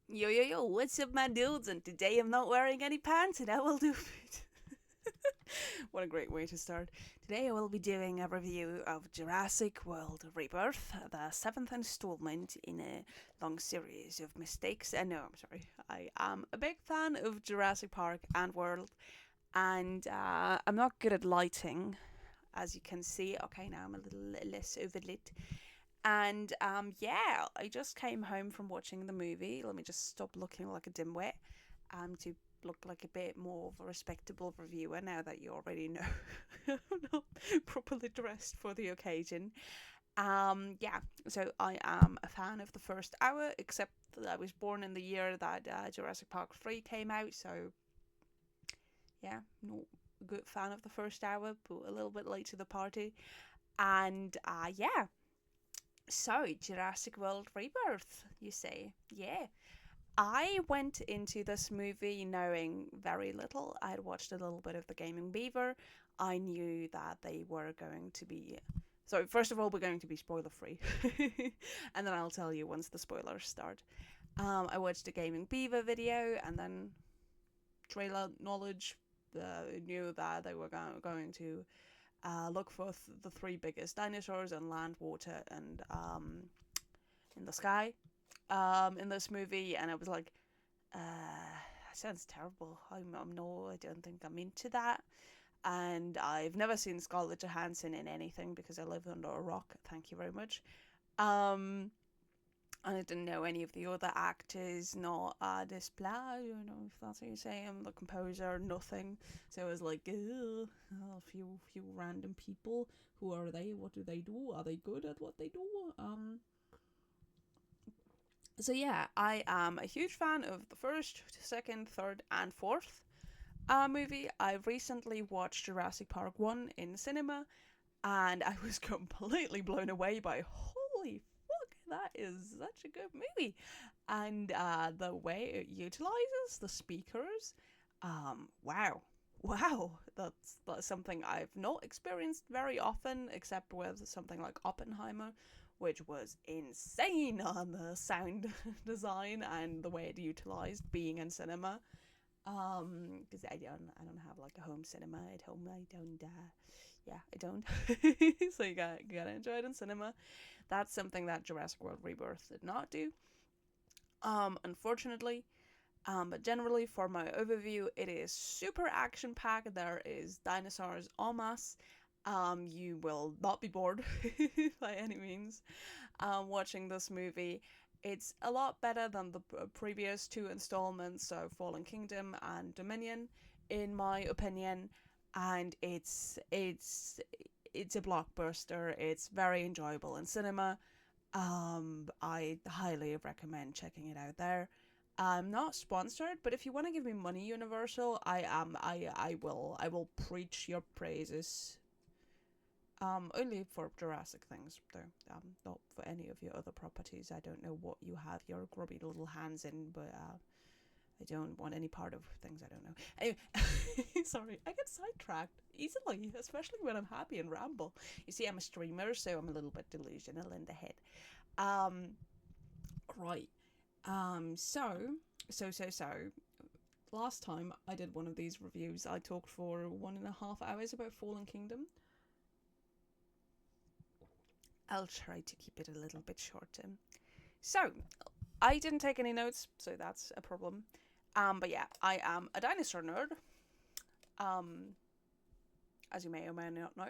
Yo yo yo, what's up my dudes? And today I'm not wearing any pants and I will do it. What a great way to start. Today I will be doing a review of Jurassic World Rebirth, the seventh installment in a long series of mistakes. No, I'm sorry. I am a big fan of Jurassic Park and World, and I'm not good at lighting, as you can see. Okay, now I'm a little less overlit. And yeah, I just came home from watching the movie. Let me just stop looking like a dimwit to look like a bit more of a respectable reviewer now that you already know I'm not properly dressed for the occasion. Yeah, so I am a fan of the first hour, except that I was born in the year that Jurassic Park 3 came out, so yeah, not a good fan of the first hour, but a little bit late to the party. And yeah, so, Jurassic World Rebirth, you say? Yeah. I went into this movie knowing very little. I had watched a little bit of the Gaming Beaver. I knew that they were going to be. So, first of all, we're going to be spoiler free. And then I'll tell you once the spoilers start. I watched the Gaming Beaver video and then trailer knowledge. Knew that they were going to look for the three biggest dinosaurs on land, water, and in the sky in this movie, and I was like, that sounds terrible. I'm no, I don't think I'm into that. And I've never seen Scarlett Johansson in anything because I live under a rock. Thank you very much. Um, and I didn't know any of the other actors, not Desplat, I don't know if that's how you say him, the composer, nothing. So I was like, a few random people. Who are they? What do they do? Are they good at what they do? So yeah, I am a huge fan of the first, second, third, and fourth movie. I recently watched Jurassic Park 1 in cinema, and I was completely blown away by holy fuck, that is such a good movie. And the way it utilizes the speakers, wow. Wow, that's something I've not experienced very often, except with something like Oppenheimer, which was insane on the sound design and the way it utilized being in cinema. Because I don't have like a home cinema at home. I don't. Yeah, I don't. So you gotta enjoy it in cinema. That's something that Jurassic World Rebirth did not do. Unfortunately. But generally, for my overview, it is super action packed. There is dinosaurs en masse. You will not be bored by any means watching this movie. It's a lot better than the previous two installments, so Fallen Kingdom and Dominion, in my opinion. And it's a blockbuster. It's very enjoyable in cinema. I highly recommend checking it out there. I'm not sponsored, but if you want to give me money, Universal, I will preach your praises. Only for Jurassic things, though. Not for any of your other properties. I don't know what you have your grubby little hands in, but I don't want any part of things I don't know. Anyway, sorry, I get sidetracked easily, especially when I'm happy and ramble. You see, I'm a streamer, so I'm a little bit delusional in the head. Um, right. So. Last time I did one of these reviews, I talked for 1.5 hours about Fallen Kingdom. I'll try to keep it a little bit shorter. So, I didn't take any notes, so that's a problem. But yeah, I am a dinosaur nerd. Um, as you may or may not know.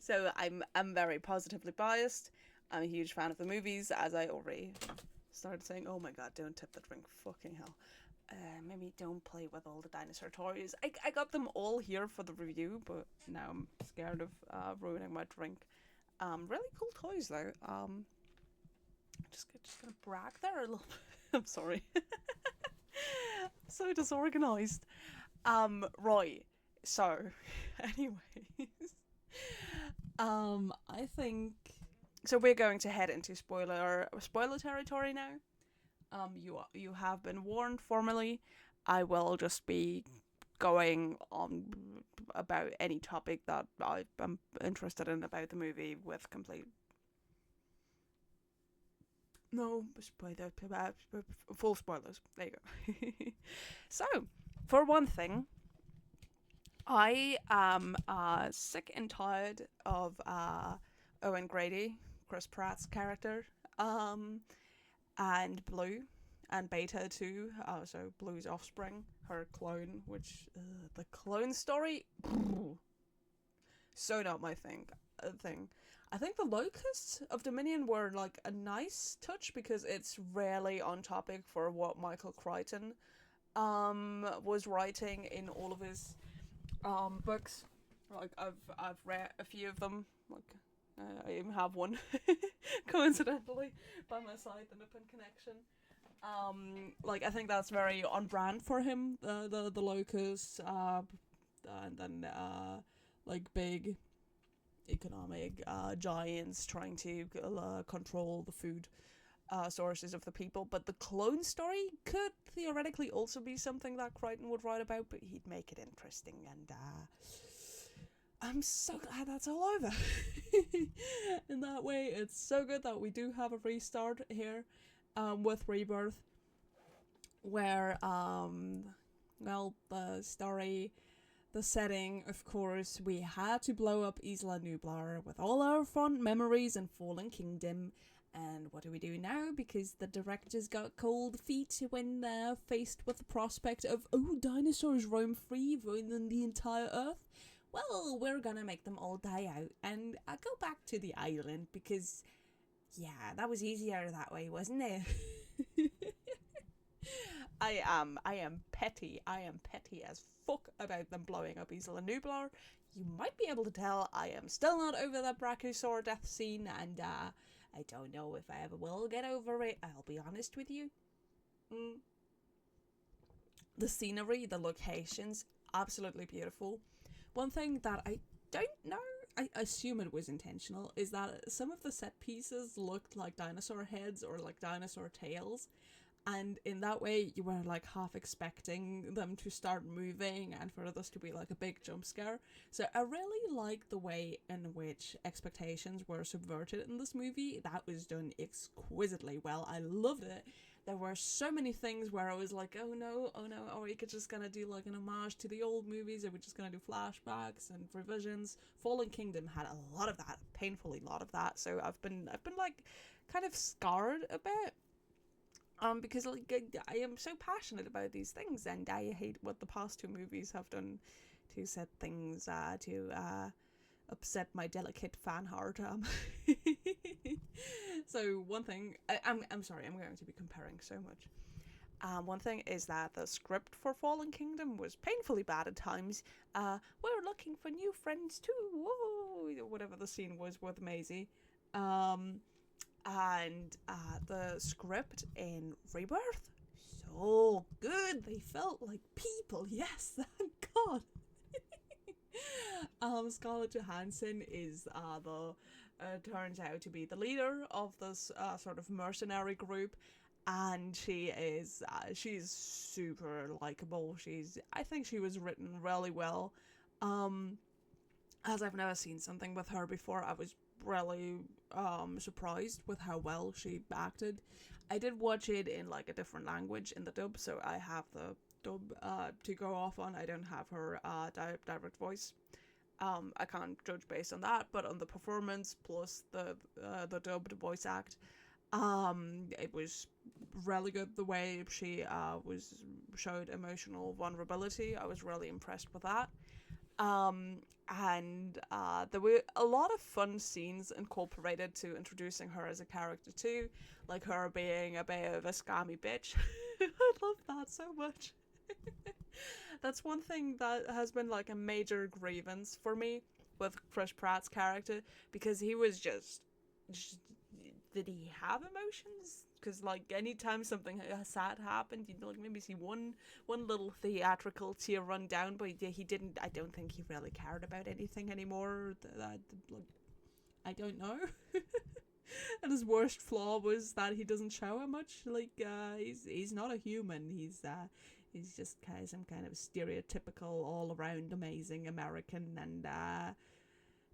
So I'm very positively biased. I'm a huge fan of the movies, as I already started saying. Oh my god, don't tip the drink, fucking hell. Maybe don't play with all the dinosaur toys. I got them all here for the review, but now I'm scared of ruining my drink. Really cool toys though. Just gonna brag there a little bit. I'm sorry. So disorganized. Right. So, anyways, I think so. We're going to head into spoiler territory now. You have been warned formally. I will just be going on about any topic that I'm interested in about the movie with complete No, full spoilers. There you go. So, for one thing, I am sick and tired of Owen Grady, Chris Pratt's character, um, and Blue, and Beta too. So Blue's offspring, her clone, which the clone story, so not my thing. I think the Locusts of Dominion were like a nice touch because it's rarely on topic for what Michael Crichton was writing in all of his books. Like I've read a few of them. Like I even have one, coincidentally, by my side, the Nippon Connection. Like I think that's very on brand for him. The locusts, and then like big economic giants trying to control the food sources of the people. But the clone story could theoretically also be something that Crichton would write about, but he'd make it interesting, and I'm so glad that's all over. In that way, it's so good that we do have a restart here with Rebirth, where well, the story, the setting, of course, we had to blow up Isla Nublar with all our fond memories and Fallen Kingdom. And what do we do now? Because the directors got cold feet when they're faced with the prospect of, oh, dinosaurs roam free ruining the entire Earth. Well, we're gonna make them all die out and go back to the island because, yeah, that was easier that way, wasn't it? I am petty. I am petty as fuck about them blowing up Isla Nublar. You might be able to tell I am still not over that Brachiosaur death scene, and I don't know if I ever will get over it. I'll be honest with you. The scenery, the locations, absolutely beautiful. One thing that I don't know, I assume it was intentional, is that some of the set pieces looked like dinosaur heads or like dinosaur tails. And in that way, you were like half expecting them to start moving and for this to be like a big jump scare. So I really like the way in which expectations were subverted in this movie. That was done exquisitely well. I loved it. There were so many things where I was like, oh no, are we just gonna do like an homage to the old movies? Are we just gonna do flashbacks and revisions? Fallen Kingdom had a lot of that, painfully lot of that. So I've been like kind of scarred a bit. Because like I am so passionate about these things, and I hate what the past two movies have done to set things to upset my delicate fan heart. So one thing, I'm sorry, I'm going to be comparing so much. One thing is that the script for Fallen Kingdom was painfully bad at times. We're looking for new friends too. Whoa, whatever the scene was with Maisie. And the script in Rebirth, so good. They felt like people. Yes, thank God. Scarlett Johansson is turns out to be the leader of this sort of mercenary group, and she's super likable. I think she was written really well. As I've never seen something with her before, I was really surprised with how well she acted. I did watch it in like a different language in the dub, so I have the dub to go off on. I don't have her direct voice. I can't judge based on that, but on the performance plus the dubbed voice act, it was really good. The way she showed emotional vulnerability, I was really impressed with that. And there were a lot of fun scenes incorporated to introducing her as a character too, like her being a bit of a scammy bitch. I love that so much. That's one thing that has been like a major grievance for me with Chris Pratt's character, because he was just did he have emotions? Because like anytime something sad happened, you'd like maybe see one little theatrical tear run down, but he didn't. I don't think he really cared about anything anymore. I don't know. And his worst flaw was that he doesn't show it much. Like he's not a human. He's just some kind of stereotypical all around amazing American, and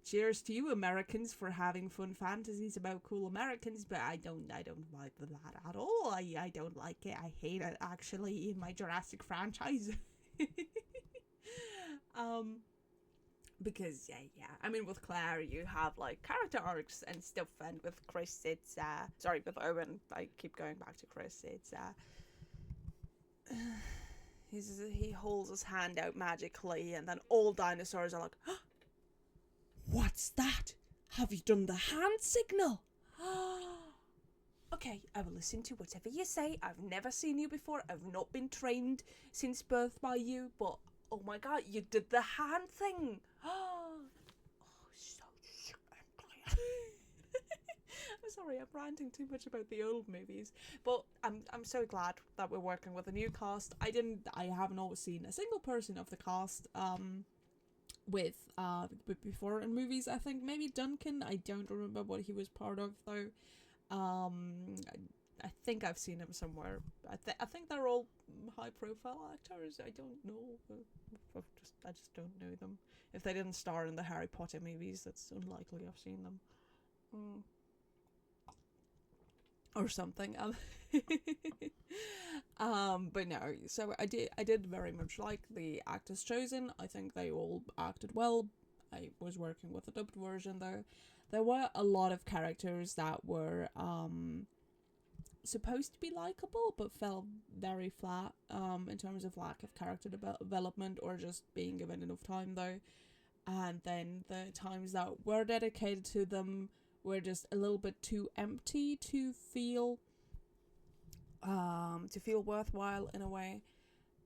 cheers to you Americans for having fun fantasies about cool Americans, but I don't like that at all. I don't like it. I hate it actually in my Jurassic franchise. Because yeah. I mean, with Claire, you have like character arcs and stuff, and with Chris, it's sorry, with Owen, I keep going back to Chris. It's he holds his hand out magically, and then all dinosaurs are like, oh, "What's that? Have you done the hand signal?" Okay, I will listen to whatever you say. I've never seen you before. I've not been trained since birth by you, but oh my god, you did the hand thing. Oh, so I'm sorry, I'm ranting too much about the old movies, but I'm so glad that we're working with a new cast. I haven't always seen a single person of the cast with before in movies. I think maybe Duncan. I don't remember what he was part of though. I think I've seen him somewhere. I think they're all high profile actors. I don't know. I just don't know them. If they didn't star in the Harry Potter movies, that's unlikely I've seen them. Or something. But no, so I did very much like the actors chosen. I think they all acted well. I was working with a dubbed version though. There were a lot of characters that were supposed to be likable but fell very flat in terms of lack of character development or just being given enough time though. And then the times that were dedicated to them were just a little bit too empty to feel worthwhile in a way.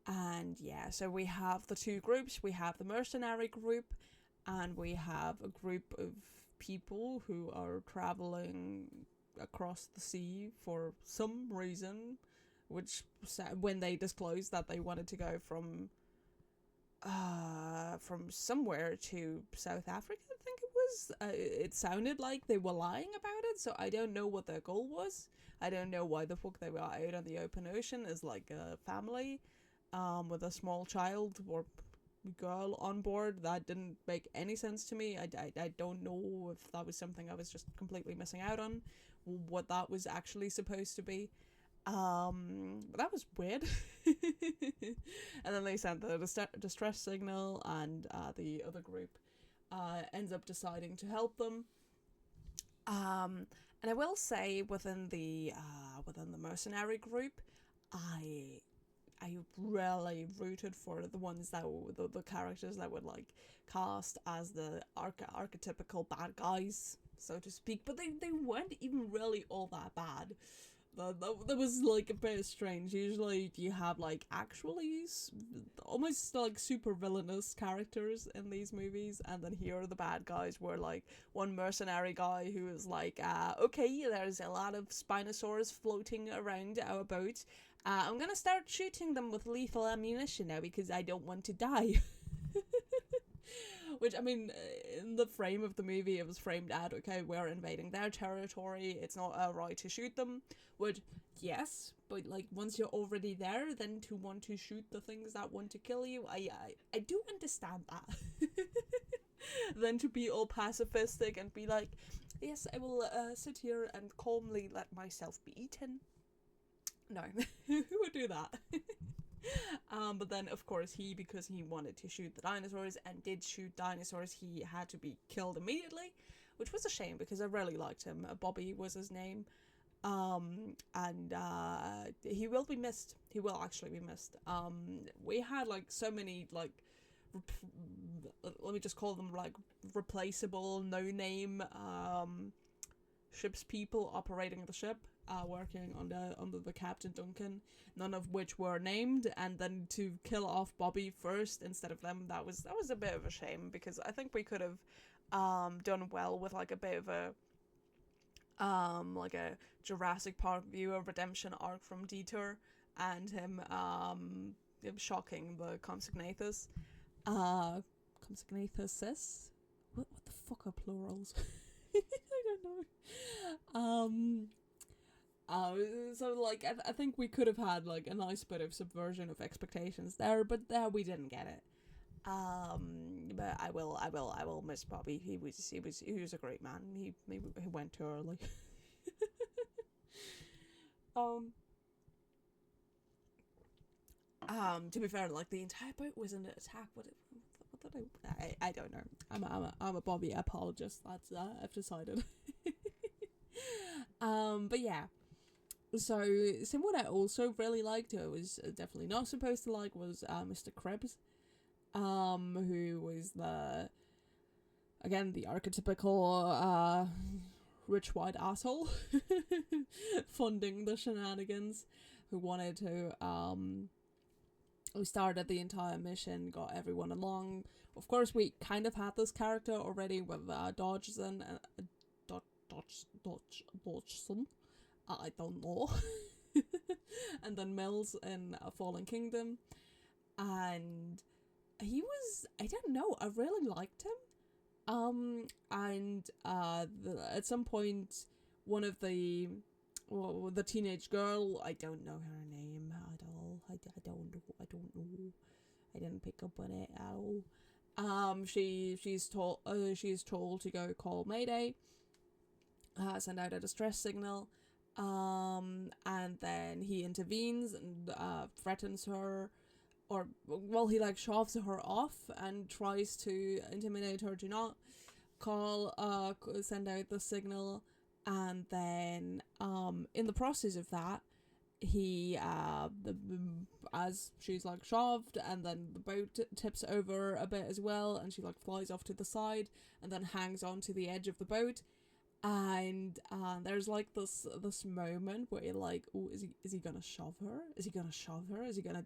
And yeah, so we have the two groups. We have the mercenary group, and we have a group of people who are traveling across the sea for some reason, which when they disclosed that they wanted to go from somewhere to South Africa, I think it was, it sounded like they were lying about it, so I don't know what their goal was. I don't know why the fuck they were out on the open ocean as like a family with a small child or girl on board. That didn't make any sense to me. I don't know if that was something I was just completely missing out on, what that was actually supposed to be. But that was weird. And then they sent the distress signal, and the other group ends up deciding to help them. And I will say within the mercenary group, I really rooted for the ones that were the characters that would like cast as the archetypical bad guys, so to speak. But they weren't even really all that bad. That was like a bit strange. Usually you have like actually almost like super villainous characters in these movies, and then here the bad guys were like one mercenary guy who was like, okay, there's a lot of Spinosaurus floating around our boat. I'm gonna start shooting them with lethal ammunition now because I don't want to die. Which, I mean, in the frame of the movie, it was framed at, okay, we're invading their territory, it's not our right to shoot them. Which, yes, but, like, once you're already there, then to want to shoot the things that want to kill you, I do understand that. Then to be all pacifistic and be like, yes, I will sit here and calmly let myself be eaten. No, who would do that? But then, of course, because he wanted to shoot the dinosaurs and did shoot dinosaurs, he had to be killed immediately, which was a shame because I really liked him. Bobby was his name. And he will be missed. He will actually be missed. We had, like, so many, like, let me just call them, like, replaceable, no-name, ship's people operating the ship. Working under the Captain Duncan, none of which were named, and then to kill off Bobby first instead of them, that was a bit of a shame, because I think we could have done well with like a bit of a like a Jurassic Park viewer redemption arc from Detour and him shocking the Compsognathus. Compsognathus? What the fuck are plurals? I don't know. So like I think we could have had like a nice bit of subversion of expectations there, but we didn't get it. But I will miss Bobby. He was a great man. He went too early. um. To be fair, like the entire boat was under attack. What did I don't know. I'm a Bobby apologist. That's I've decided. But yeah. So someone I also really liked, who I was definitely not supposed to like, was Mr. Krebs. Who was the archetypical rich white asshole funding the shenanigans, who wanted to who started the entire mission, got everyone along. Of course, we kind of had this character already with Dodgson and Dodgson. I don't know. And then Mills in Fallen Kingdom, and he was, I don't know, I really liked him. At some point, one of the teenage girl, I don't know her name at all. I don't know. I didn't pick up on it at all. She's told to go call Mayday, send out a distress signal. And then he intervenes and threatens her, or well, he like shoves her off and tries to intimidate her to not send out the signal. And then in the process of that, he as she's like shoved, and then the boat tips over a bit as well, and she like flies off to the side and then hangs onto the edge of the boat. And there's like this moment where you're like, oh, is he gonna shove her? Is he gonna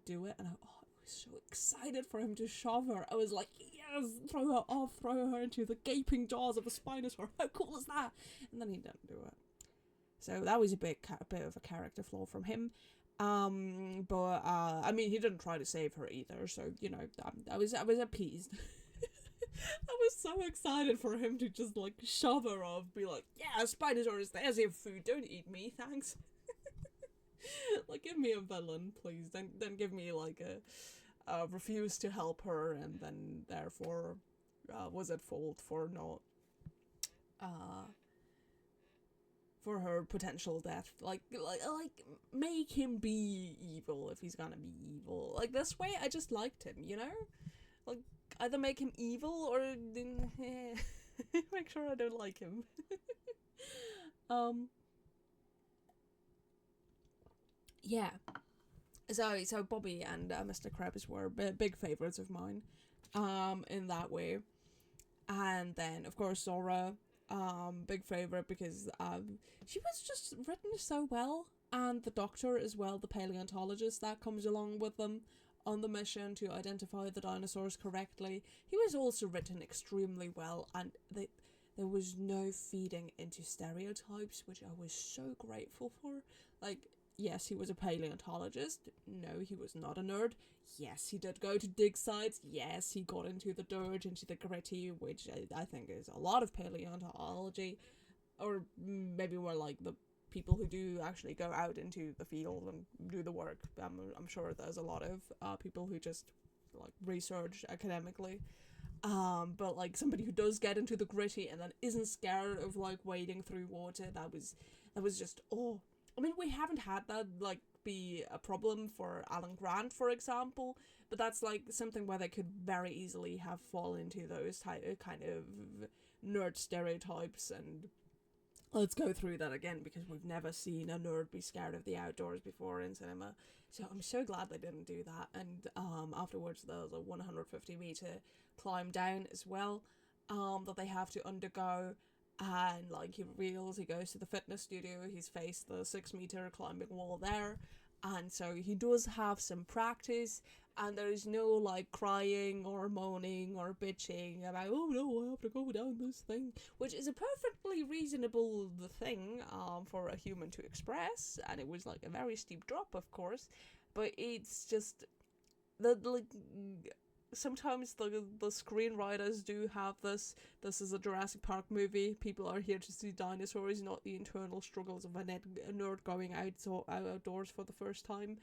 do it? And I was so excited for him to shove her. I was like, yes, throw her off, throw her into the gaping jaws of a Spinosaur. How cool is that? And then he didn't do it. So that was a bit of a character flaw from him. But I mean, he didn't try to save her either. So you know, I was appeased. I was so excited for him to just like shove her off, be like, yeah, Spinosaurus, there's your food, don't eat me, thanks. Like, give me a villain, please. Then give me like a refuse to help her, and then therefore was at fault for not for her potential death. Like make him be evil if he's gonna be evil. Like this way I just liked him, you know? Like either make him evil or make sure I don't like him. Yeah. So Bobby and Mr. Krebs were big favorites of mine, in that way. And then of course Zora, big favorite because she was just written so well, and the doctor as well, the paleontologist that comes along with them on the mission to identify the dinosaurs correctly. He was also written extremely well, and there was no feeding into stereotypes, which I was so grateful for. Like, yes, he was a paleontologist. No, he was not a nerd. Yes, he did go to dig sites. Yes, he got into the dirt, into the gritty, which I think is a lot of paleontology. Or maybe more like the people who do actually go out into the field and do the work. I'm sure there's a lot of people who just like research academically. But like somebody who does get into the gritty and then isn't scared of like wading through water, that was just, oh. I mean, we haven't had that like be a problem for Alan Grant, for example, but that's like something where they could very easily have fallen into those kind of nerd stereotypes. And let's go through that again, because we've never seen a nerd be scared of the outdoors before in cinema. So I'm so glad they didn't do that. And afterwards there's a 150-meter climb down as well, that they have to undergo. And like he reveals, he goes to the fitness studio, he's faced the 6-meter climbing wall there, and so he does have some practice, and there is no like crying or moaning or bitching about, oh no, I have to go down this thing, which is a perfectly reasonable thing for a human to express. And it was like a very steep drop, of course, but it's just that like sometimes the screenwriters do have this is a Jurassic Park movie, people are here to see dinosaurs, not the internal struggles of a nerd going outdoors for the first time.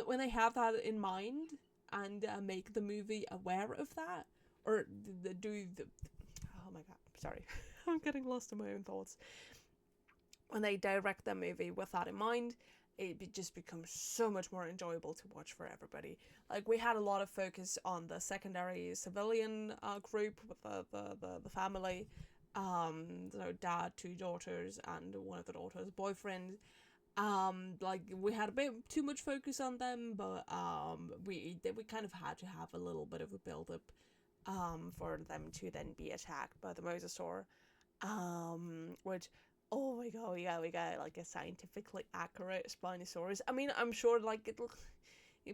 When they have that in mind, and make the movie aware of that, or do the oh my god, sorry, I'm getting lost in my own thoughts. When they direct the movie with that in mind, it just becomes so much more enjoyable to watch for everybody. Like, we had a lot of focus on the secondary civilian group with the family. So dad, two daughters, and one of the daughters' boyfriend. Like, we had a bit too much focus on them, but we kind of had to have a little bit of a build up for them to then be attacked by the mosasaur. Which, oh my god, we got like a scientifically accurate Spinosaurus. I mean, I'm sure like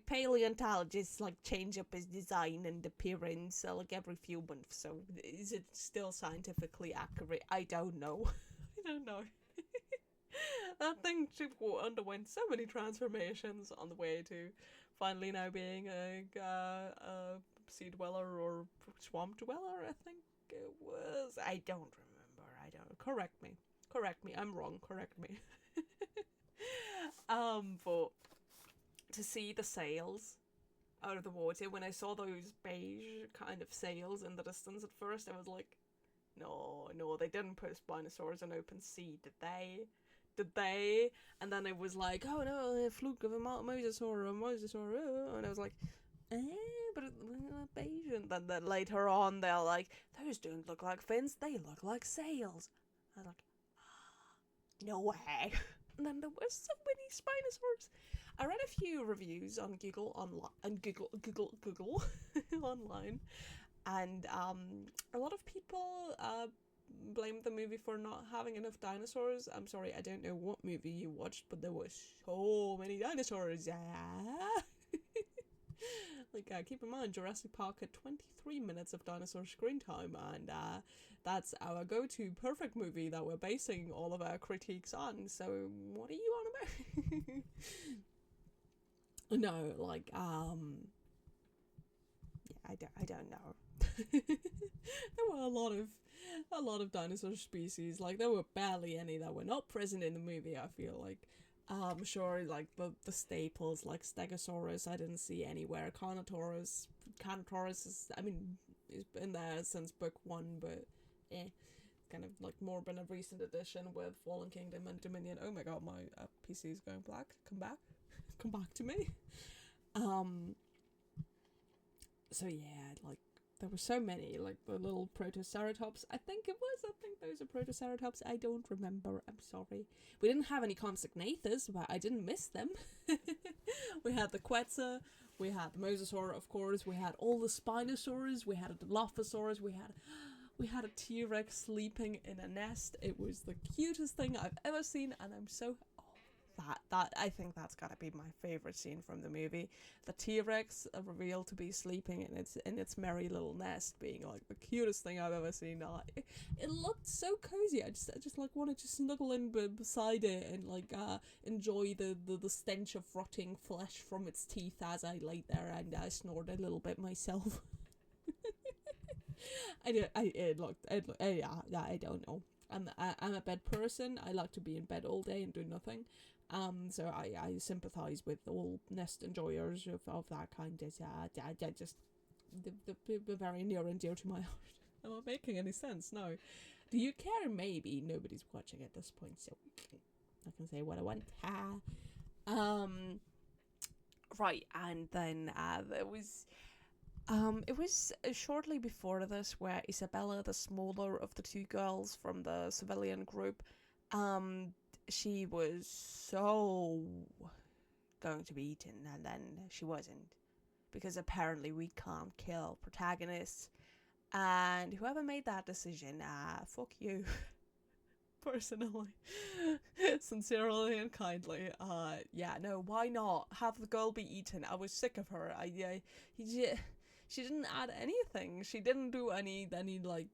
paleontologists like change up his design and appearance like every few months. So is it still scientifically accurate? I don't know. I don't know. That thing underwent so many transformations on the way to finally now being a sea dweller or swamp dweller, I think it was. I don't remember. I don't. Correct me. I'm wrong. Correct me. But to see the sails out of the water, when I saw those beige kind of sails in the distance at first, I was like, no, they didn't put Spinosaurus in open sea, did they? And then it was like, oh no, a fluke of a mosasaur, and I was like, but it's not beige. And then later on, they're like, those don't look like fins, they look like sails. I was like, no way. And then there were so many Spinosaurs. I read a few reviews on Google online, and a lot of people blamed the movie for not having enough dinosaurs. I'm sorry, I don't know what movie you watched, but there were so many dinosaurs. Like, keep in mind, Jurassic Park had 23 minutes of dinosaur screen time, and that's our go-to perfect movie that we're basing all of our critiques on. So what are you on about? No, like, yeah, I don't know. There were a lot of dinosaur species. Like, there were barely any that were not present in the movie, I feel like. Sure, like the staples like Stegosaurus I didn't see anywhere. Carnotaurus is, I mean, it's been there since book 1, but kind of like more been a recent addition with Fallen Kingdom and Dominion. Oh my god, my PC is going black. Come back to me. So yeah, like, there were so many, like the little Protoceratops. I think those are Protoceratops. I don't remember. I'm sorry. We didn't have any Compsognathus, but I didn't miss them. We had the Quetzal, we had the Mosasaur, of course. We had all the Spinosaurs. We had a Dilophosaurus. We had a T-Rex sleeping in a nest. It was the cutest thing I've ever seen, and I'm so that I think that's gotta be my favorite scene from the movie. The T-Rex revealed to be sleeping in its merry little nest, being like the cutest thing I've ever seen. It looked so cozy. I just like wanted to snuggle in beside it and like enjoy the stench of rotting flesh from its teeth as I laid there and I snored a little bit myself. I don't know. I'm a bed person. I like to be in bed all day and do nothing. So I sympathise with all nest enjoyers of that kind. Just they're very near and dear to my heart. Am I making any sense? No. Do you care? Maybe. Nobody's watching at this point, so I can say what I want. Right, and then there was. It was shortly before this where Isabella, the smaller of the two girls from the civilian group, she was so going to be eaten, and then she wasn't, because apparently we can't kill protagonists, and whoever made that decision, fuck you. Personally, sincerely and kindly, yeah, no, why not have the girl be eaten? I was sick of her. She didn't add anything. She didn't do any like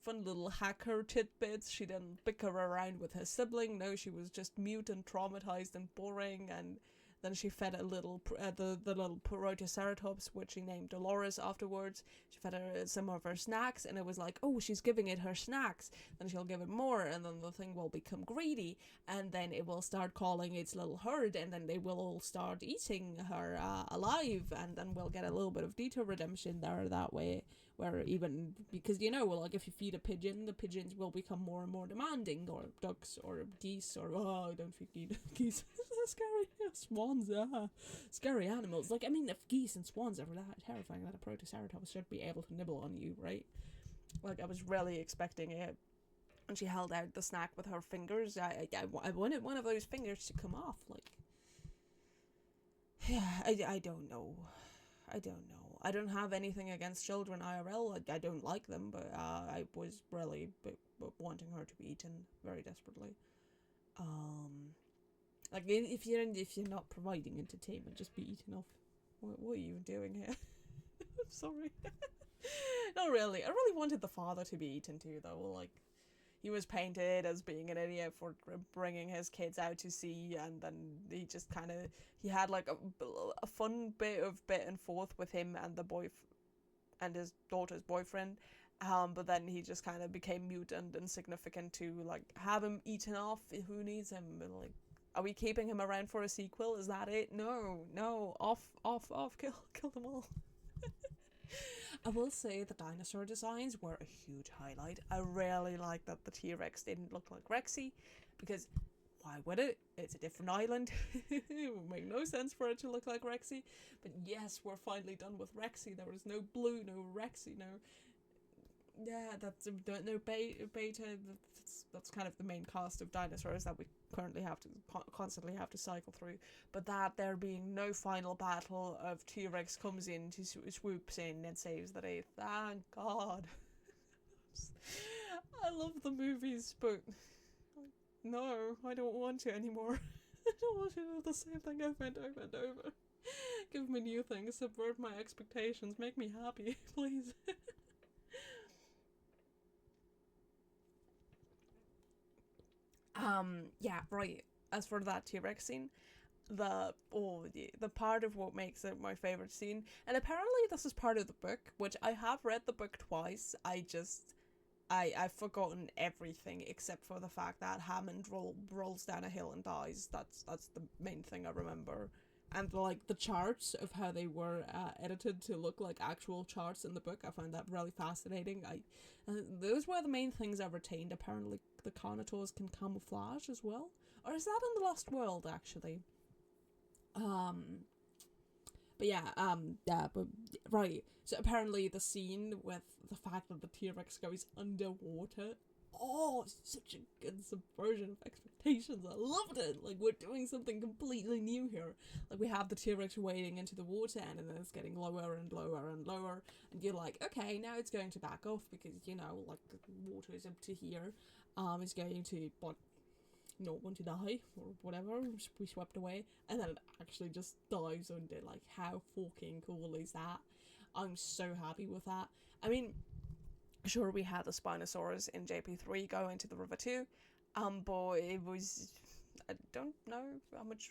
fun little hacker tidbits. She didn't bicker around with her sibling. No, she was just mute and traumatized and boring, and Then she fed a little, the little Protoceratops, which she named Dolores afterwards. She fed her some of her snacks, and it was like, oh, she's giving it her snacks. Then she'll give it more, and then the thing will become greedy, and then it will start calling its little herd, and then they will all start eating her alive, and then we'll get a little bit of detour redemption there that way. Where even, because like if you feed a pigeon, the pigeons will become more and more demanding, or ducks, or geese, or don't feed geese. Scary swans, scary animals. Like, I mean, if geese and swans are that terrifying, that a Protoceratops should be able to nibble on you, right? Like, I was really expecting it. And she held out the snack with her fingers. I wanted one of those fingers to come off. Like, yeah, I don't know. I don't have anything against children IRL. I don't like them, but I was really wanting her to be eaten very desperately. Like, if you're not providing entertainment, just be eaten off. What are you doing here? I'm sorry. Not really. I really wanted the father to be eaten too, though. Like, he was painted as being an idiot for bringing his kids out to sea, and then he just kind of, he had like a fun bit and forth with him and and his daughter's boyfriend, but then he just kind of became mute and insignificant to like have him eaten off. Who needs him? And, like, are we keeping him around for a sequel? Is that it? No, off, kill them all. I will say the dinosaur designs were a huge highlight. I really like that the T-Rex didn't look like Rexy, because why would it? It's a different island. It would make no sense for it to look like Rexy. But yes, we're finally done with Rexy. There was no Blue, no Rexy, no... Yeah, that's no beta. That's kind of the main cast of dinosaurs that we currently have to constantly have to cycle through. But that there being no final battle of T-Rex comes in to swoops in and saves the day. Thank God. I love the movies, but no, I don't want to anymore. I don't want to do the same thing over and over. Give me new things, subvert my expectations, make me happy, please. Yeah, right. As for that T-Rex scene, the part of what makes it my favorite scene, and apparently this is part of the book, which I have read the book twice. I've forgotten everything except for the fact that Hammond rolls down a hill and dies. That's the main thing I remember. And like the charts of how they were edited to look like actual charts in the book, I found that really fascinating. Those were the main things I retained. Apparently the Carnotaurs can camouflage as well, or is that in the Lost World actually? But right. So apparently the scene with the fact that the T-Rex goes underwater. Oh, such a good subversion of expectations. I loved it. Like, we're doing something completely new here. Like, we have the T-Rex wading into the water, and then it's getting lower and lower and lower. And you're like, okay, now it's going to back off because, like, the water is up to here. It's going to, not want to die or whatever, be swept away. And then it actually just dives under. Like, how fucking cool is that? I'm so happy with that. I mean, sure, we had the Spinosaurus in JP3 go into the river too, but it was, I don't know how much,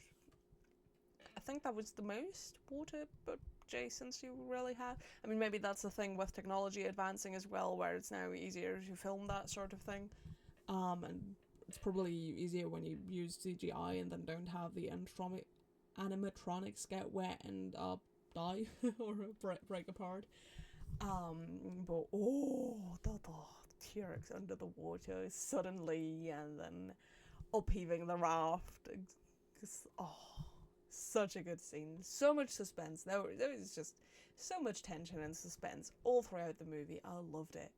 I think that was the most water but adjacents you really had. I mean, maybe that's the thing with technology advancing as well, where it's now easier to film that sort of thing, and it's probably easier when you use CGI and then don't have the animatronics get wet and die or break apart. But the T-Rex under the water suddenly, and then upheaving the raft. Such a good scene. So much suspense. There was just so much tension and suspense all throughout the movie. I loved it.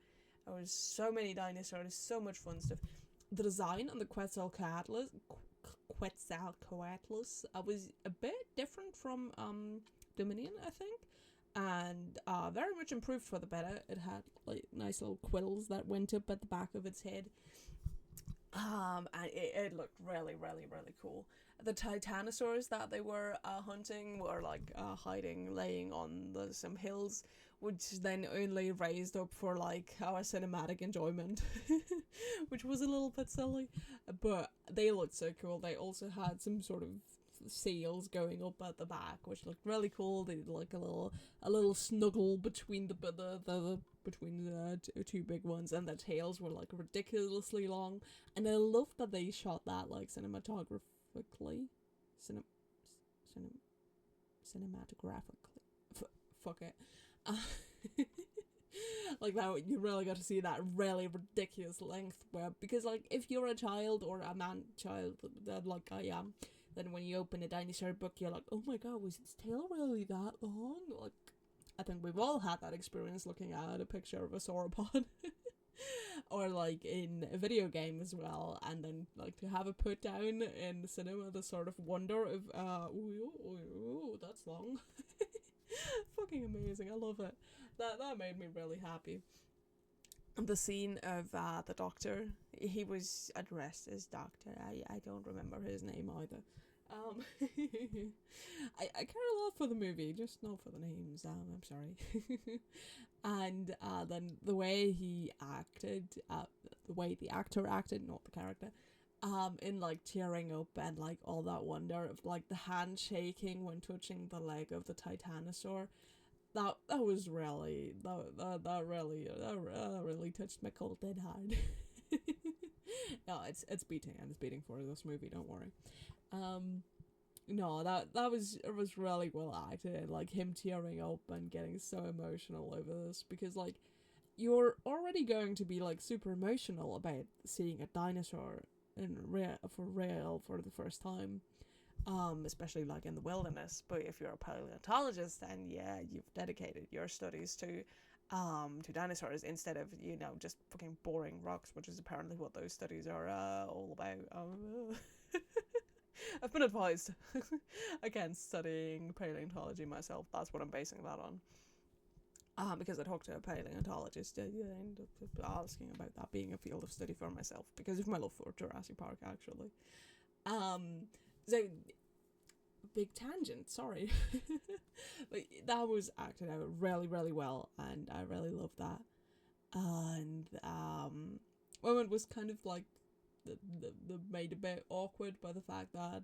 There was so many dinosaurs, so much fun stuff. The design on the Quetzalcoatlus was a bit different from Dominion, I think. And very much improved for the better. It had like nice little quills that went up at the back of its head. And it looked really, really, really cool. The Titanosaurs that they were hunting were like laying on some hills, which then only raised up for like our cinematic enjoyment, which was a little bit silly, but they looked so cool. They also had some sort of sails going up at the back, which looked really cool. They did like a little snuggle between between the two big ones, and their tails were like ridiculously long. And I love that they shot that like cinematographically, cinematographically. Fuck it. Like that, you really got to see that really ridiculous length where, because like if you're a child or a man child that like I am, then when you open a dinosaur book you're like, oh my god, was its tail really that long? Like I think we've all had that experience looking at a picture of a sauropod. Or like in a video game as well, and then like to have it put down in the cinema, the sort of wonder of ooh, that's long. Fucking amazing. I love it. That made me really happy. And the scene of the doctor, he was addressed as doctor. I don't remember his name either. I care a lot for the movie, just not for the names. I'm sorry. And then the way he acted, the way the actor acted, not the character, in like tearing up and like all that wonder of like the hand shaking when touching the leg of the Titanosaur. That was really that really touched my cold dead heart. No, it's beating, and it's beating for this movie. Don't worry. No, that was really well acted. Like him tearing up and getting so emotional over this, because like you're already going to be like super emotional about seeing a dinosaur for real for the first time. Especially like in the wilderness. But if you're a paleontologist, then yeah, you've dedicated your studies to dinosaurs instead of, you know, just fucking boring rocks, which is apparently what those studies are all about. I've been advised against studying paleontology myself. That's what I'm basing that on. Because I talked to a paleontologist and ended up asking about that being a field of study for myself because of my love for Jurassic Park, actually. So, big tangent, sorry. But that was acted out really, really well, and I really loved that. And, well, it was kind of like the made a bit awkward by the fact that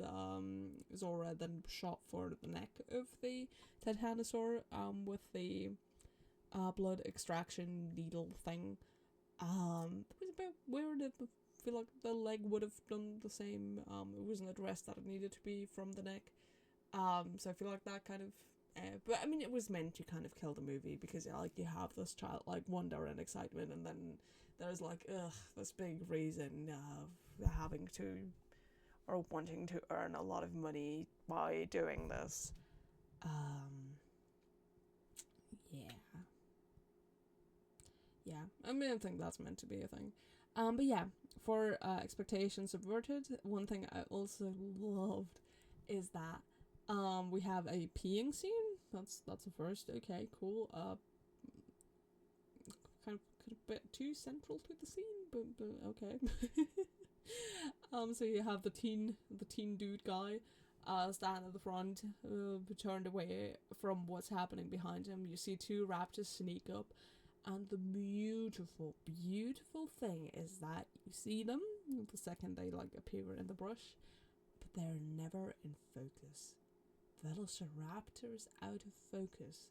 Zora then shot for the neck of the Titanosaur with the blood extraction needle thing. It was a bit weird. I feel like the leg would have done the same. It wasn't addressed that it needed to be from the neck. So I feel like that kind of but I mean it was meant to kind of kill the movie, because like you have this childlike wonder and excitement, and then there's like this big reason of having to or wanting to earn a lot of money by doing this. Yeah, I mean I think that's meant to be a thing. But yeah, for expectations subverted, one thing I also loved is that we have a peeing scene. That's a first. Okay, cool. Kind of a bit too central to the scene, but okay. So you have the teen dude guy stand at the front, turned away from what's happening behind him. You see two raptors sneak up, and the beautiful thing is that you see them the second they like appear in the brush, but they're never in focus. Velociraptors out of focus.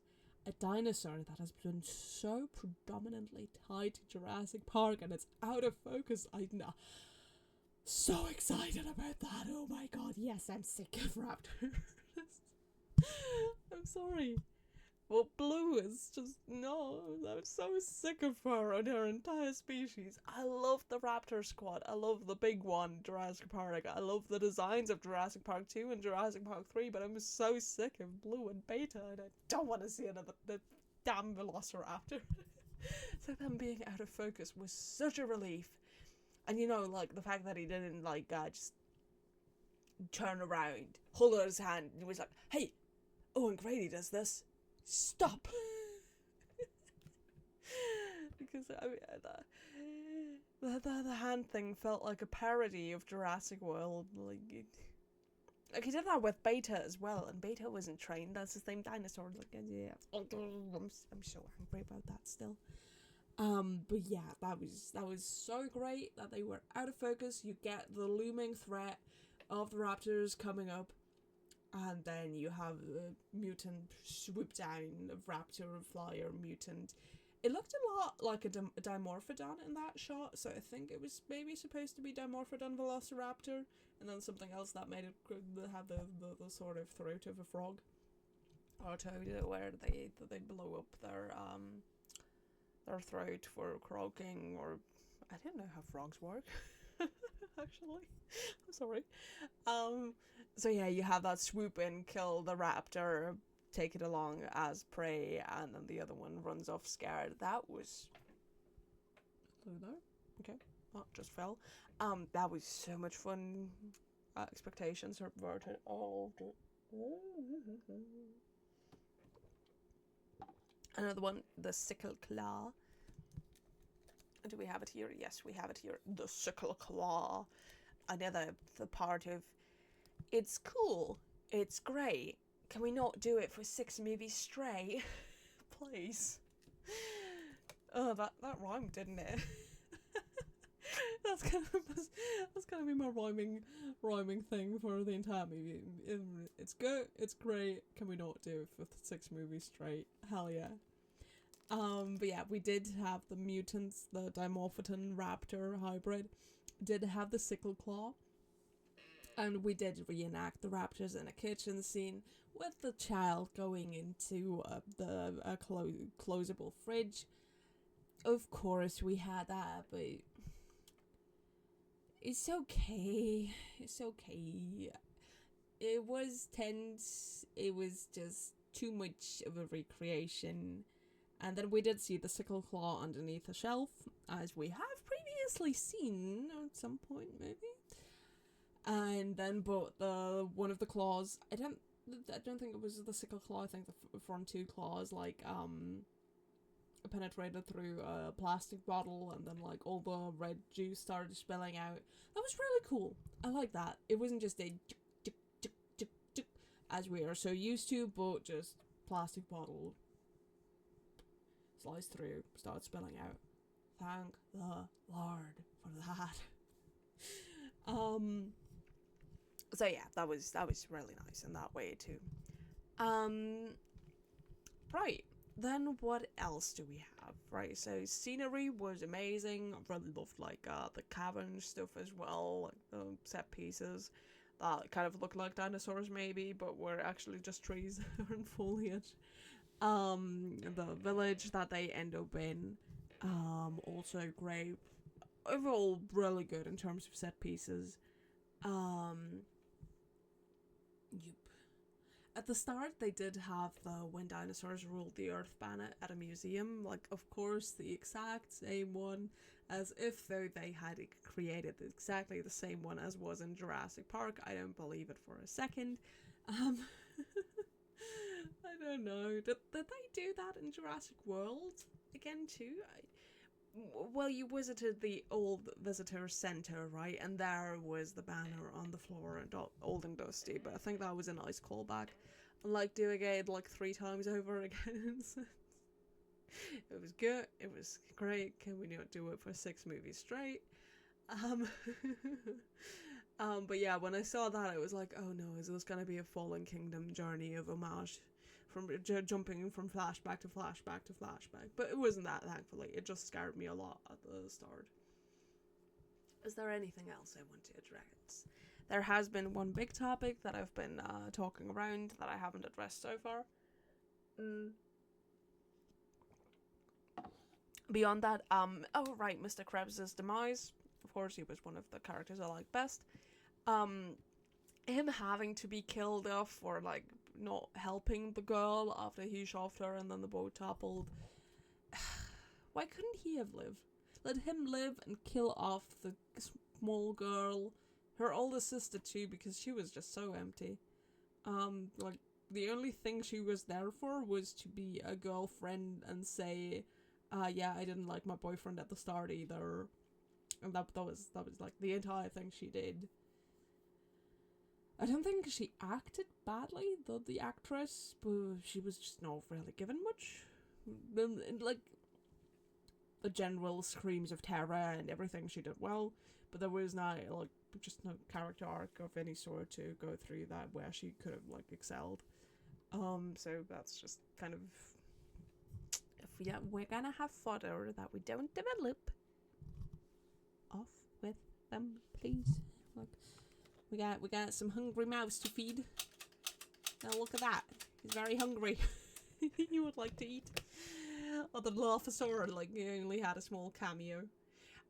A dinosaur that has been so predominantly tied to Jurassic Park and it's out of focus. I'm so excited about that. Oh my god, yes, I'm sick of raptors. I'm sorry. Well, Blue is just, no, I'm so sick of her and her entire species. I love the Raptor Squad. I love the big one, Jurassic Park. I love the designs of Jurassic Park 2 and Jurassic Park 3, but I'm so sick of Blue and Beta, and I don't want to see another damn Velociraptor. So them being out of focus was such a relief. And you know, like, the fact that he didn't, like, just turn around, hold out his hand, and he was like, hey, Owen Grady does this. Stop! Because I mean, the hand thing felt like a parody of Jurassic World. Like he did that with Beta as well, and Beta wasn't trained as the same dinosaur. Like, yeah, I'm so angry about that still. But yeah, that was so great that they were out of focus. You get the looming threat of the raptors coming up. and then you have a mutant swoop down, a raptor, flyer, mutant. It looked a lot like a Dimorphodon in that shot, so I think it was maybe supposed to be Dimorphodon Velociraptor, and then something else that made it have the sort of throat of a frog or toad, where they blow up their throat for croaking, or I don't know how frogs work. Actually, I'm sorry. So yeah, you have that swoop in, kill the raptor, take it along as prey, and then the other one runs off scared. That was. Hello there. Okay, oh, just fell. That was so much fun. Expectations are perverted. All of it. Another one, the sickle claw. Do we have it here? Yes, we have it here. The sickle claw. Another the part of. It's cool. It's great. Can we not do it for 6 movies straight? Please. Oh, that rhymed, didn't it? that's gonna be my rhyming thing for the entire movie. It's good. It's great. Can we not do it for 6 movies straight? Hell yeah. But yeah, we did have the mutants, the Dimorphodon Raptor hybrid. Did have the sickle claw. And we did reenact the raptors in a kitchen scene with the child going into the closable fridge. Of course, we had that, but it's okay. It's okay. It was tense. It was just too much of a recreation. And then we did see the sickle claw underneath a shelf, as we have previously seen at some point, maybe. And then, but one of the claws, I don't think it was the sickle claw. I think the front 2 claws penetrated through a plastic bottle, and then all the red juice started spilling out. That was really cool. I like that. It wasn't just a as we are so used to, but just plastic bottle sliced through, started spilling out. Thank the Lord for that. So yeah, that was really nice in that way too. Right, then what else do we have? Right, so scenery was amazing. I really loved the cavern stuff as well, like the set pieces that kind of looked like dinosaurs maybe, but were actually just trees and foliage. The village that they end up in, also great. Overall, really good in terms of set pieces. Yep. At the start, they did have the When Dinosaurs Ruled the Earth banner at a museum. Of course, the exact same one, as if though they had created exactly the same one as was in Jurassic Park. I don't believe it for a second. I don't know. Did they do that in Jurassic World again too? Well, you visited the old visitor center, right? And there was the banner on the floor and old and dusty. But I think that was a nice callback. And doing it 3 times over again. It was good. It was great. Can we not do it for 6 movies straight? But yeah, when I saw that, it was like, oh no, is this gonna be a Fallen Kingdom journey of homage? From jumping from flashback to flashback to flashback. But it wasn't that, thankfully. It just scared me a lot at the start. Is there anything else I want to address? There has been one big topic that I've been talking around that I haven't addressed so far. Beyond that, oh right, Mr. Krebs' demise. Of course, he was one of the characters I like best. Him having to be killed off for not helping the girl after he shoved her and then the boat toppled. Why couldn't he have lived? Let him live and kill off the small girl, her older sister too, because she was just so empty. The only thing she was there for was to be a girlfriend and say, yeah, I didn't like my boyfriend at the start either. And that was the entire thing she did. I don't think she acted badly, the actress, but she was just not really given much. the general screams of terror and everything she did well, but there was no like just no character arc of any sort to go through that where she could have like excelled. So that's just kind of, if we're gonna have fodder that we don't develop, off with them, please. Look, we got some hungry mouths to feed. Now look at that. He's very hungry. He would like to eat. Or the Dilophosaur, like, he only had a small cameo.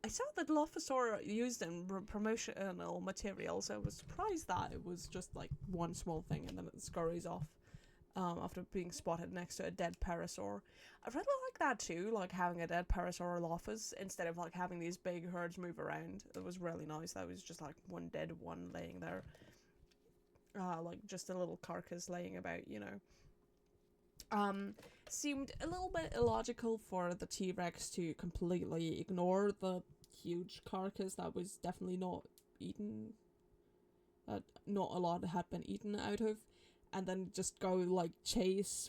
I saw that Dilophosaur used in promotional materials. I was surprised that it was just like one small thing and then it scurries off after being spotted next to a dead Parasaur. I really like that too, like having a dead Parasaur Lophus instead of like having these big herds move around. It was really nice. That was just like one dead one laying there. Like just a little carcass laying about, you know. Seemed a little bit illogical for the T-Rex to completely ignore the huge carcass that was definitely not eaten, not a lot had been eaten out of, and then just go like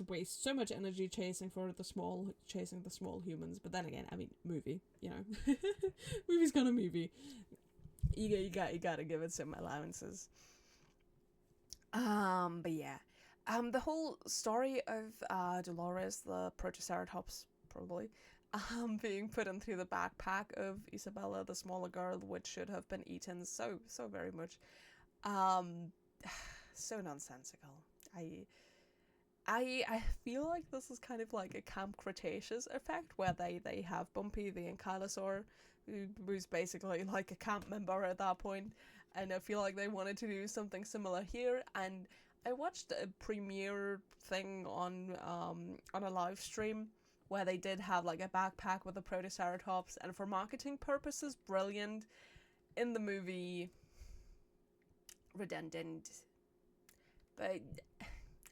waste so much energy chasing the small humans. But then again, I mean, movie, you know. Movie's got a movie. You gotta give it some allowances. But yeah. The whole story of Dolores, the Protoceratops, probably, being put into the backpack of Isabella, the smaller girl, which should have been eaten so very much, so nonsensical. I feel like this is kind of like a Camp Cretaceous effect, where they have Bumpy the Ankylosaur, who's basically like a camp member at that point, and I feel like they wanted to do something similar here. And I watched a premiere thing on a live stream where they did have like a backpack with a Protoceratops, and for marketing purposes, brilliant. In the movie, redundant. But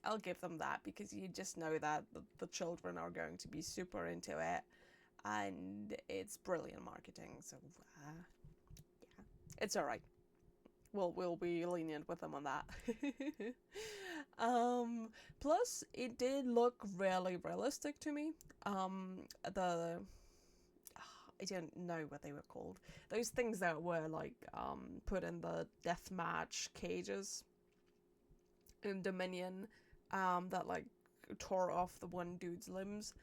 I'll give them that, because you just know that the children are going to be super into it, and it's brilliant marketing. So yeah, it's alright. We'll be lenient with them on that. Plus, it did look really realistic to me. I don't know what they were called. Those things that were like put in the deathmatch cages in Dominion, that like tore off the one dude's limbs,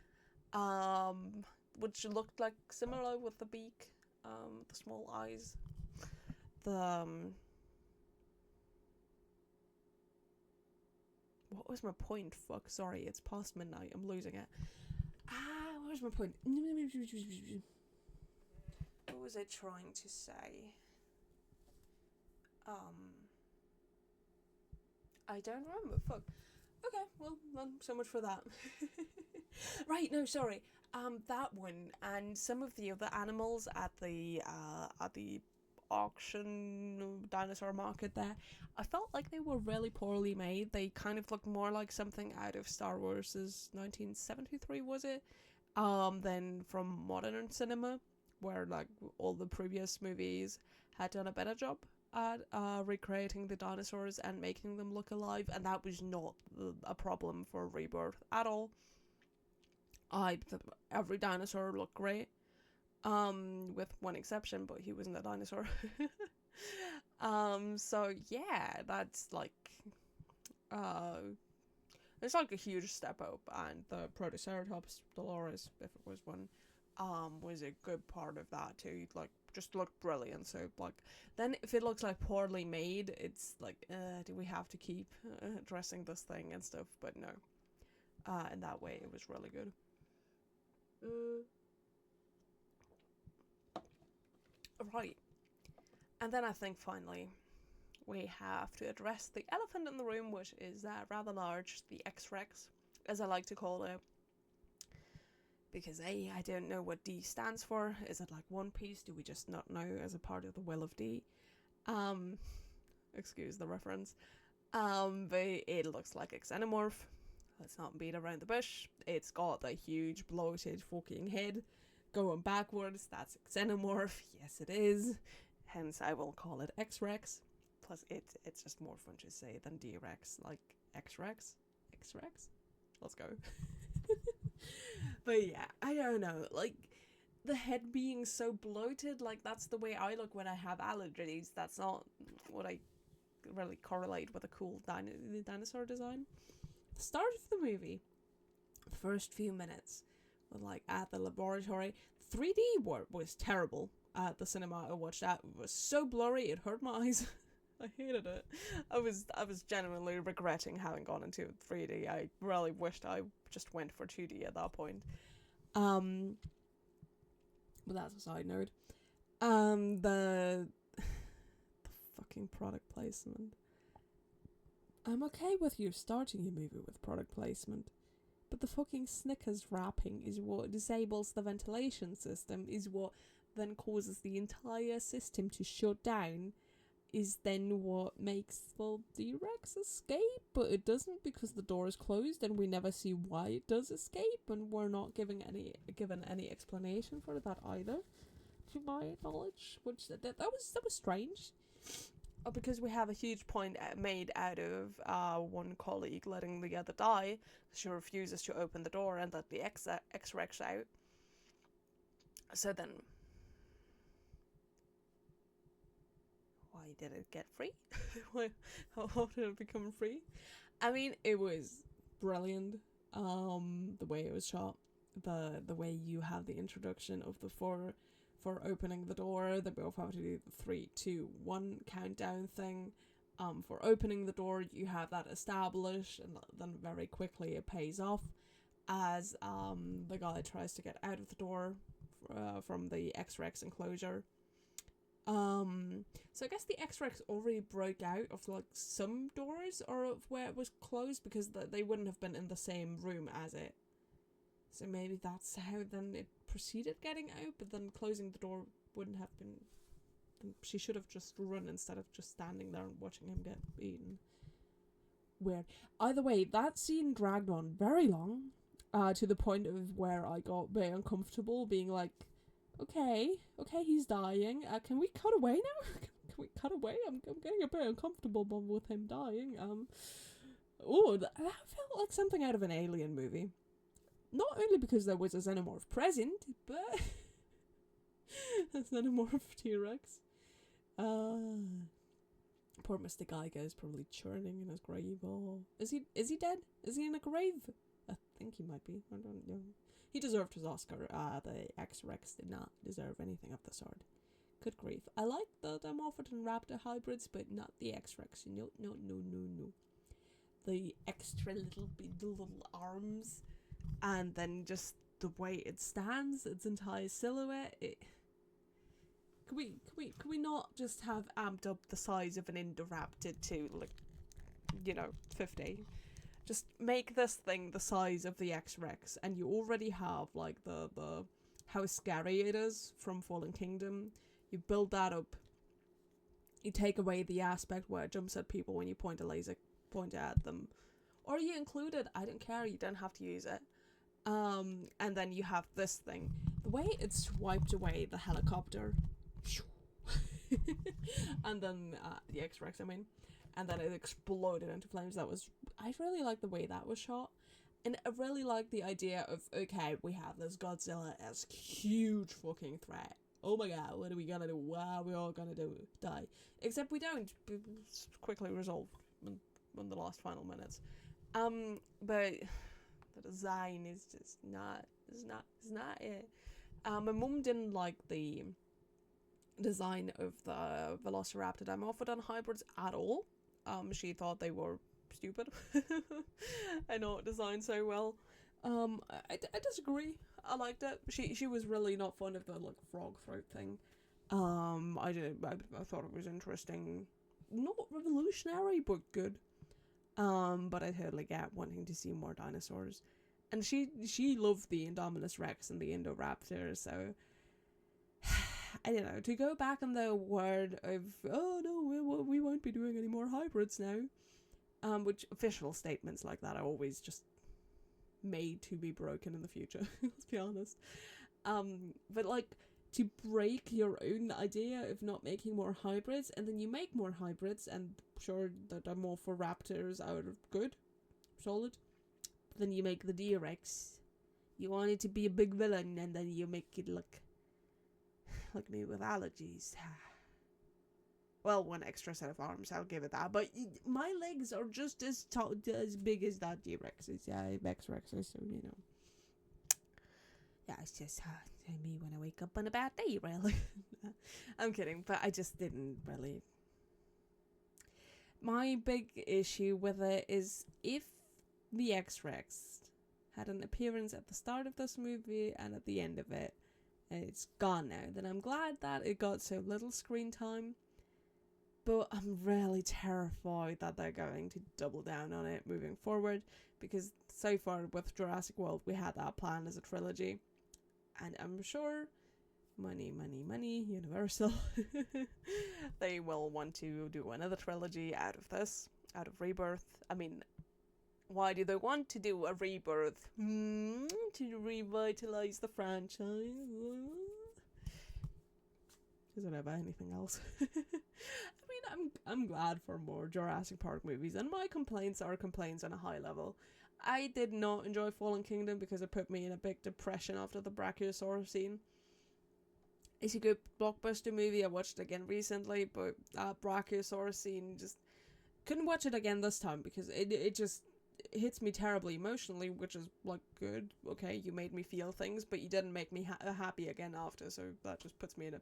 which looked like similar with the beak, the small eyes, the what was my point? Fuck, sorry, it's past midnight. I'm losing it. What was my point? What was I trying to say? I don't remember. Fuck. Okay, well, so much for that. Right, no, sorry. That one and some of the other animals at the auction dinosaur market there, I felt like they were really poorly made. They kind of looked more like something out of Star Wars's 1973, was it? Than from modern cinema, where like all the previous movies had done a better job at recreating the dinosaurs and making them look alive, and that was not a problem for Rebirth at all. Every dinosaur looked great. With one exception, but he wasn't a dinosaur. So yeah, that's like, it's like a huge step up, and the Protoceratops Dolores, if it was one, was a good part of that too. Like, just looked brilliant. So like, then if it looks like poorly made, it's like, do we have to keep addressing this thing and stuff? But no, in that way, it was really good. Right. And then I think finally we have to address the elephant in the room, which is rather large, the X-Rex, as I like to call it. Because I don't know what D stands for. Is it like One Piece? Do we just not know as a part of the will of D? Excuse the reference. But it looks like a xenomorph. Let's not beat around the bush. It's got the huge bloated fucking head going backwards. That's a xenomorph. Yes, it is. Hence, I will call it X-Rex. Plus, it's just more fun to say than D-Rex. Like, X-Rex? X-Rex? Let's go. But yeah, I don't know. Like, the head being so bloated, like that's the way I look when I have allergies. That's not what I really correlate with a cool dinosaur design. The start of the movie, the first few minutes, with like at the laboratory, 3D was terrible at the cinema I watched at. It was so blurry, it hurt my eyes. I hated it. I was genuinely regretting having gone into 3D. I really wished I just went for 2D at that point. But that's a side note. The fucking product placement. I'm okay with you starting your movie with product placement, but the fucking Snickers wrapping is what disables the ventilation system, is what then causes the entire system to shut down, is then what makes the T-Rex escape, but it doesn't because the door is closed and we never see why it does escape, and we're not given any explanation for that either, to my knowledge, which that was strange. Because we have a huge point made out of one colleague letting the other die. She refuses to open the door and let the X-Rex out. So then, why did it get free? How did it become free? I mean, it was brilliant. The way it was shot, the way you have the introduction of the four. For opening the door, they both have to do the 3, 2, 1 countdown thing. For opening the door, you have that established, and then very quickly it pays off as the guy tries to get out of the door from the X-Rex enclosure. So I guess the X-Rex already broke out of like some doors or of where it was closed, because they wouldn't have been in the same room as it. So maybe that's how then it proceeded getting out, but then closing the door wouldn't have been... She should have just run instead of just standing there and watching him get eaten. Weird. Either way, that scene dragged on very long, to the point of where I got very uncomfortable, being like, okay, he's dying. Can we cut away now? Can we cut away? I'm getting a bit uncomfortable with him dying. That felt like something out of an Alien movie. Not only because there was a xenomorph present, but a xenomorph T-Rex. Poor Mr. Geiger is probably churning in his grave. Oh, is he dead? Is he in a grave? I think he might be. I don't know. He deserved his Oscar. The X-Rex did not deserve anything of the sort. Good grief. I like the Dimorphodon Raptor hybrids, but not the X-Rex. No. The extra little arms. And then just the way it stands, its entire silhouette. Can we not just have amped up the size of an Indoraptor to 50? Just make this thing the size of the X-Rex, and you already have like the how scary it is from Fallen Kingdom. You build that up. You take away the aspect where it jumps at people when you point a laser pointer at them, or you include it. I don't care. You don't have to use it. And then you have this thing. The way it swiped away the helicopter. And then the X-Rex, and then it exploded into flames. I really like the way that was shot. And I really like the idea of, okay, we have this Godzilla as huge fucking threat. Oh my god, what are we gonna do? Wow, we're all gonna die. Except we don't. It's quickly resolved in the last final minutes. But the design is just not it. My mum didn't like the design of the Velociraptor Dimorphodon hybrids at all. She thought they were stupid and not designed so well. I disagree. I liked it. She was really not fond of the frog throat thing. I thought it was interesting. Not revolutionary, but good. But I totally get wanting to see more dinosaurs. And she loved the Indominus Rex and the Indoraptor, so I don't know, to go back on the word of, oh no, we won't be doing any more hybrids now, which official statements like that are always just made to be broken in the future, let's be honest. But to break your own idea of not making more hybrids, and then you make more hybrids, and sure, the Dimorphoraptors are good, solid, but then you make the D-Rex. You want it to be a big villain, and then you make it look like me with allergies. Well, one extra set of arms, I'll give it that. But my legs are just as as big as that T-Rex's. Yeah, X-Rex's, so, you know. Yeah, it's just me when I wake up on a bad day, really. I'm kidding, but I just didn't really. My big issue with it is if the X-Rex had an appearance at the start of this movie and at the end of it, and it's gone now, then I'm glad that it got so little screen time. But I'm really terrified that they're going to double down on it moving forward, because so far with Jurassic World we had that planned as a trilogy, and I'm sure money, Universal, they will want to do another trilogy out of this, out of Rebirth. I mean, why do they want to do a Rebirth? To revitalize the franchise? Does it have anything else? I mean, I'm glad for more Jurassic Park movies, and my complaints are complaints on a high level. I did not enjoy Fallen Kingdom because it put me in a big depression after the Brachiosaurus scene. It's a good blockbuster movie. I watched it again recently, but that Brachiosaurus scene, just couldn't watch it again this time because it just hits me terribly emotionally, which is like good. Okay, you made me feel things, but you didn't make me happy again after, so that just puts me in a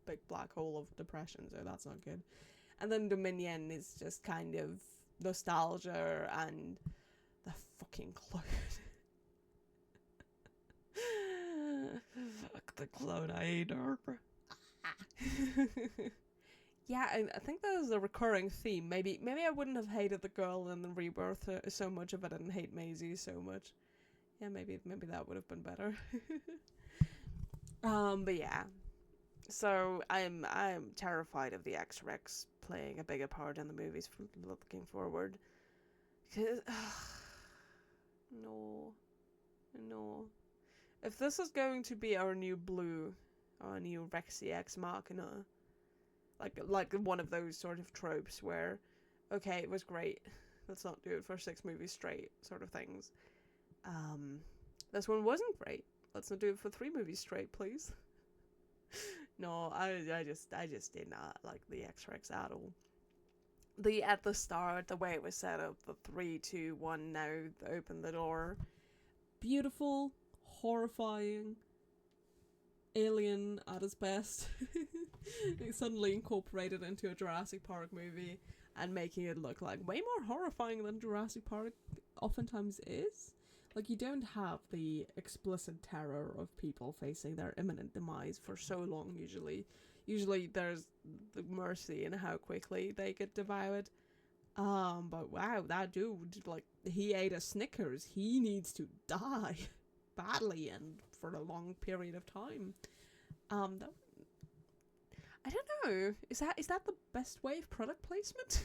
big black hole of depression, so that's not good. And then Dominion is just kind of nostalgia and the fucking cloud. Fuck the cloud, I hate her. Yeah, I think that was a recurring theme. Maybe I wouldn't have hated the girl in the Rebirth so much if I didn't hate Maisie so much. Yeah, maybe that would have been better. But yeah. So I'm terrified of the X-Rex playing a bigger part in the movies looking forward. Because no. If this is going to be our new Blue, our new Rexy Ex Machina, like one of those sort of tropes where, okay, it was great, let's not do it for 6 movies straight, sort of things. This one wasn't great. Let's not do it for 3 movies straight, please. No, I just did not like the X-Rex at all. At the start, the way it was set up, the 3, 2, 1, now open the door. Beautiful, horrifying, alien at its best. Suddenly incorporated into a Jurassic Park movie and making it look like way more horrifying than Jurassic Park oftentimes is. Like, you don't have the explicit terror of people facing their imminent demise for so long, usually. Usually there's the mercy in how quickly they get devoured. But wow, that dude, like, he ate a Snickers. He needs to die badly and for a long period of time. I don't know. Is that the best way of product placement?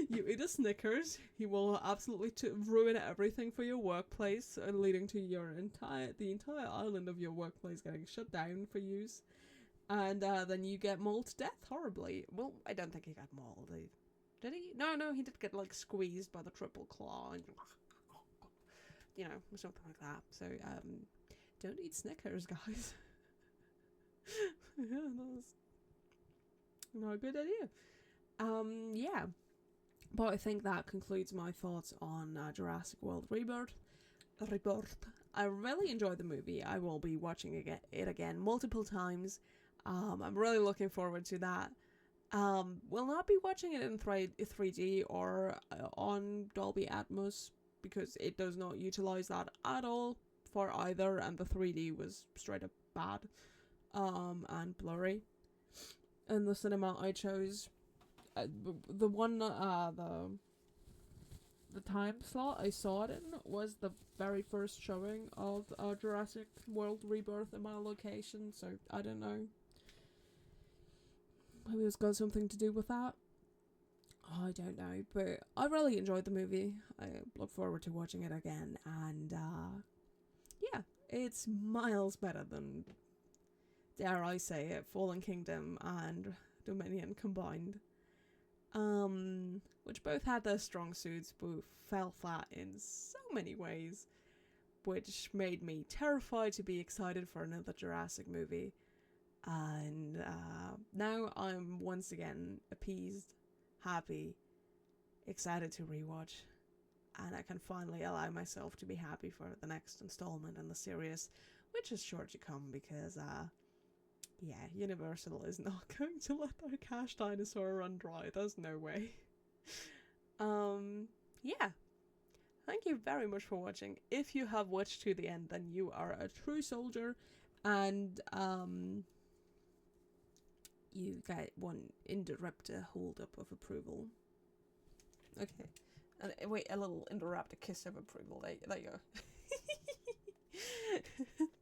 You eat a Snickers, he will absolutely ruin everything for your workplace, leading to the entire island of your workplace getting shut down for use. And then you get mauled to death horribly. Well, I don't think he got mauled. Did he? No, he did get, like, squeezed by the triple claw and, you know, something like that. So, don't eat Snickers, guys. That's not a good idea. Yeah. But I think that concludes my thoughts on Jurassic World Rebirth. I really enjoyed the movie. I will be watching it again multiple times. I'm really looking forward to that. Will not be watching it in 3D or on Dolby Atmos because it does not utilize that at all for either, and the 3D was straight up bad and blurry. And the cinema I chose, the time slot I saw it in was the very first showing of Jurassic World Rebirth in my location, so I don't know. Maybe it's got something to do with that. I don't know, but I really enjoyed the movie. I look forward to watching it again, and yeah, it's miles better than, dare I say it, Fallen Kingdom and Dominion combined. Which both had their strong suits, but fell flat in so many ways, which made me terrified to be excited for another Jurassic movie. And now I'm once again appeased, happy, excited to rewatch, and I can finally allow myself to be happy for the next installment in the series, which is sure to come because, yeah, Universal is not going to let their cash dinosaur run dry. There's no way. Yeah. Thank you very much for watching. If you have watched to the end, then you are a true soldier, and, you get one interrupted hold up of approval. Okay. And wait, a little interrupted kiss of approval. There you go.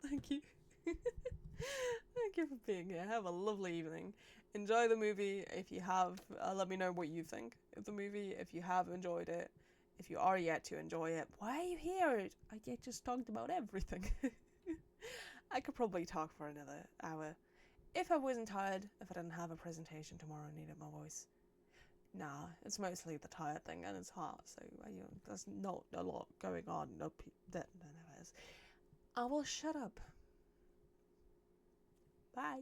Thank you. Thank you for being here. Have a lovely evening. Enjoy the movie. If you have, let me know what you think of the movie. If you have enjoyed it, if you are yet to enjoy it, why are you here? I just talked about everything. I could probably talk for another hour. If I wasn't tired, if I didn't have a presentation tomorrow and needed my voice. Nah, it's mostly the tired thing and it's hot, so there's not a lot going on. That never is. I will shut up. Bye.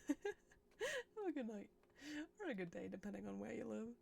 Have a good night. Or a good day, depending on where you live.